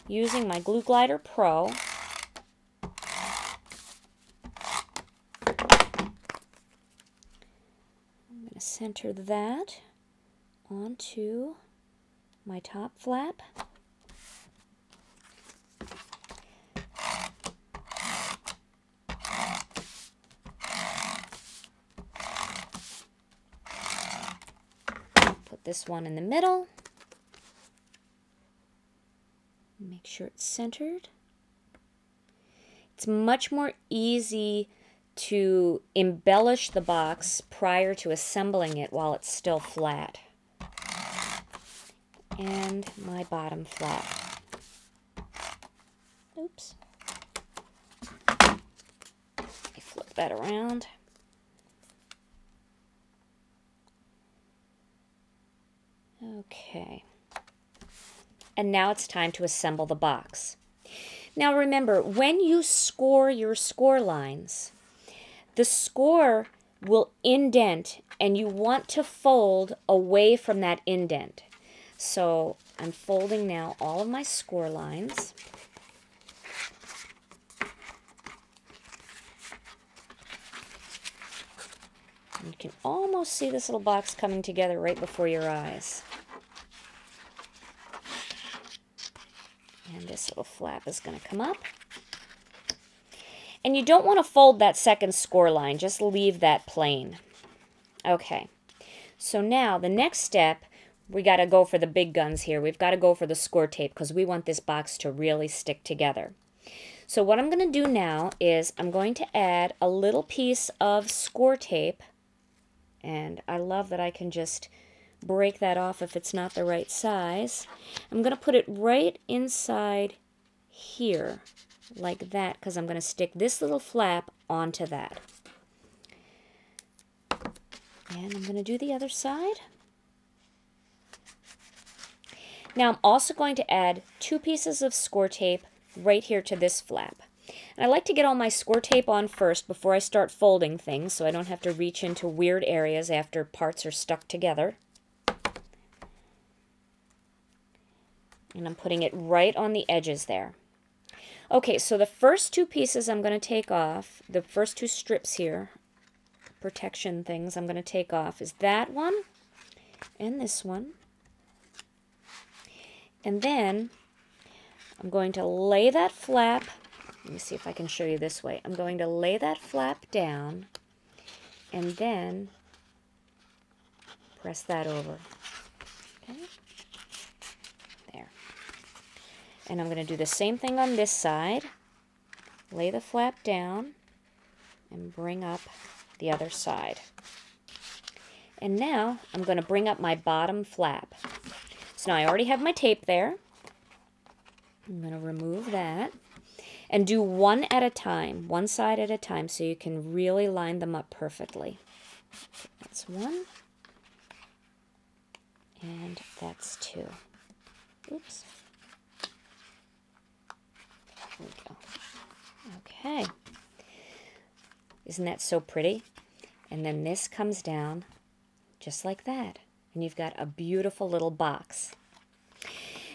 using my Glue Glider Pro. I'm going to center that onto my top flap. Put this one in the middle. Make sure it's centered. It's much more easy to embellish the box prior to assembling it while it's still flat. And my bottom flap. Oops. I flip that around. Okay. And now it's time to assemble the box. Now remember, when you score your score lines, the score will indent and you want to fold away from that indent. So I'm folding now all of my score lines. You can almost see this little box coming together right before your eyes. And this little flap is going to come up. And you don't want to fold that second score line, just leave that plain. Okay, so now the next step, we got to go for the big guns here. We've got to go for the score tape because we want this box to really stick together. So what I'm going to do now is I'm going to add a little piece of score tape, and I love that I can just break that off if it's not the right size. I'm going to put it right inside here like that because I'm going to stick this little flap onto that. And I'm going to do the other side. Now I'm also going to add 2 pieces of score tape right here to this flap. And I like to get all my score tape on first before I start folding things so I don't have to reach into weird areas after parts are stuck together. And I'm putting it right on the edges there. Okay, so the first 2 pieces I'm going to take off, the first 2 strips here, protection things I'm going to take off, is that one and this one. And then I'm going to lay that flap, let me see if I can show you this way. I'm going to lay that flap down and then press that over. Okay. There. And I'm going to do the same thing on this side. Lay the flap down and bring up the other side. And now I'm going to bring up my bottom flap. So now I already have my tape there. I'm going to remove that and do one at a time, one side at a time, so you can really line them up perfectly. That's 1. And that's 2. Oops. There we go. Okay. Isn't that so pretty? And then this comes down just like that. And you've got a beautiful little box.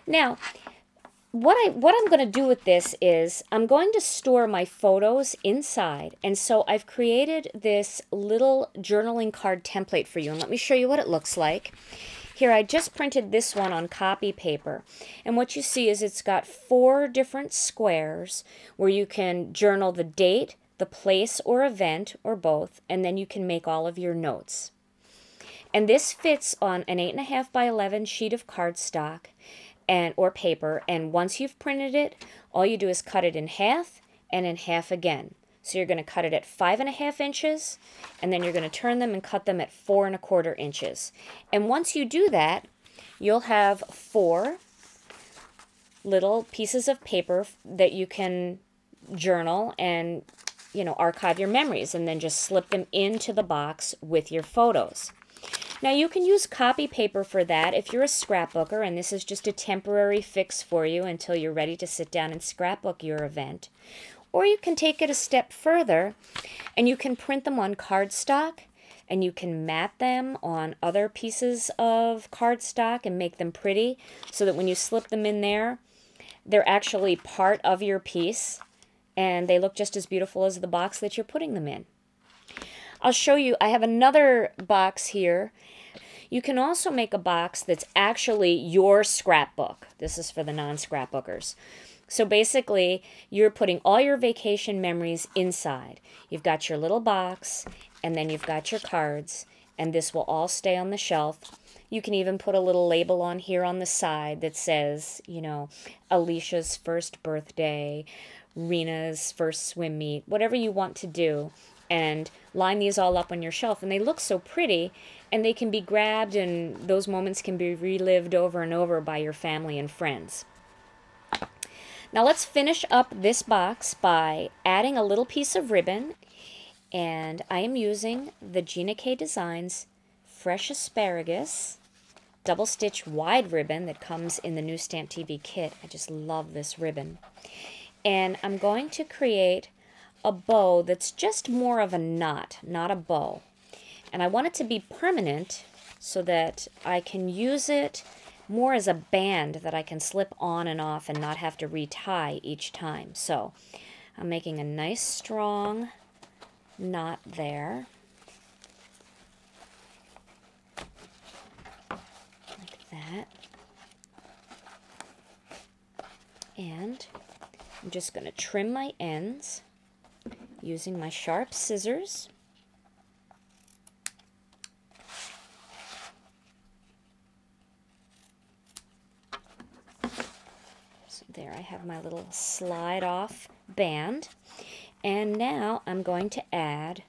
Now, what I'm going to do with this is I'm going to store my photos inside. And so I've created this little journaling card template for you. And let me show you what it looks like. Here, I just printed this one on copy paper. And what you see is it's got 4 different squares where you can journal the date, the place or event, or both, and then you can make all of your notes. And this fits on an 8.5 by 11 sheet of cardstock or paper, and once you've printed it, all you do is cut it in half and in half again. So you're going to cut it at 5.5 inches, and then you're going to turn them and cut them at 4.25 inches. And once you do that, you'll have 4 little pieces of paper that you can journal and, archive your memories, and then just slip them into the box with your photos. Now you can use copy paper for that if you're a scrapbooker, and this is just a temporary fix for you until you're ready to sit down and scrapbook your event. Or you can take it a step further and you can print them on cardstock, and you can mat them on other pieces of cardstock and make them pretty so that when you slip them in there, they're actually part of your piece, and they look just as beautiful as the box that you're putting them in. I'll show you, I have another box here. You can also make a box that's actually your scrapbook. This is for the non-scrapbookers. So basically, you're putting all your vacation memories inside. You've got your little box, and then you've got your cards, and this will all stay on the shelf. You can even put a little label on here on the side that says, you know, Alicia's first birthday, Rena's first swim meet, whatever you want to do, and line these all up on your shelf. And they look so pretty, and they can be grabbed, and those moments can be relived over and over by your family and friends. Now let's finish up this box by adding a little piece of ribbon, and I am using the Gina K Designs Fresh Asparagus double stitch wide ribbon that comes in the new Stamp TV kit. I just love this ribbon. And I'm going to create a bow that's just more of a knot, not a bow. And I want it to be permanent so that I can use it more as a band that I can slip on and off and not have to retie each time. So I'm making a nice strong knot there. Like that. And I'm just going to trim my ends using my sharp scissors. So there I have my little slide off band. And now I'm going to add,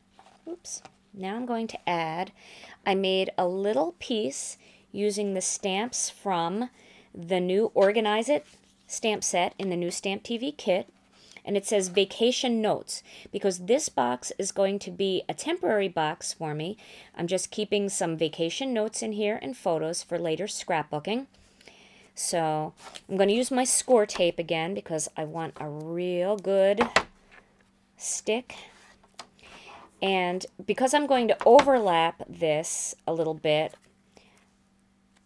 I made a little piece using the stamps from the new Organize It stamp set in the new Stamp TV kit. And it says Vacation Notes, because this box is going to be a temporary box for me. I'm just keeping some vacation notes in here and photos for later scrapbooking. So I'm going to use my score tape again because I want a real good stick. And because I'm going to overlap this a little bit,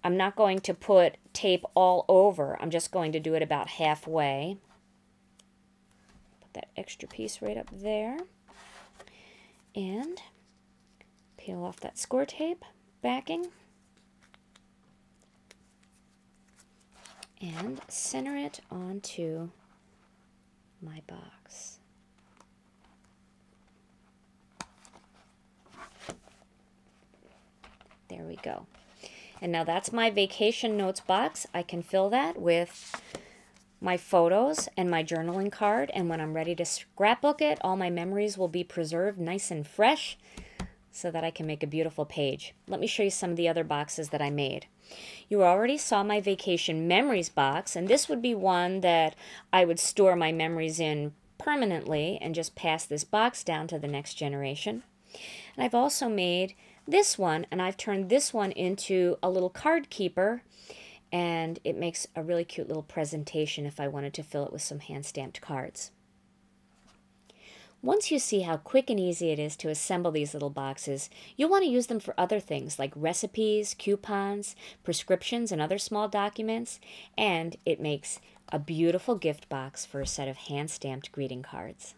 I'm not going to put tape all over. I'm just going to do it about halfway. Put that extra piece right up there. And peel off that score tape backing. And center it onto my box. There we go. And now that's my vacation notes box. I can fill that with my photos and my journaling card, and when I'm ready to scrapbook it, all my memories will be preserved nice and fresh so that I can make a beautiful page. Let me show you some of the other boxes that I made. You already saw my vacation memories box, and this would be one that I would store my memories in permanently and just pass this box down to the next generation. And I've also made this one, and I've turned this one into a little card keeper, and it makes a really cute little presentation if I wanted to fill it with some hand-stamped cards. Once you see how quick and easy it is to assemble these little boxes, you'll want to use them for other things like recipes, coupons, prescriptions, and other small documents, and it makes a beautiful gift box for a set of hand-stamped greeting cards.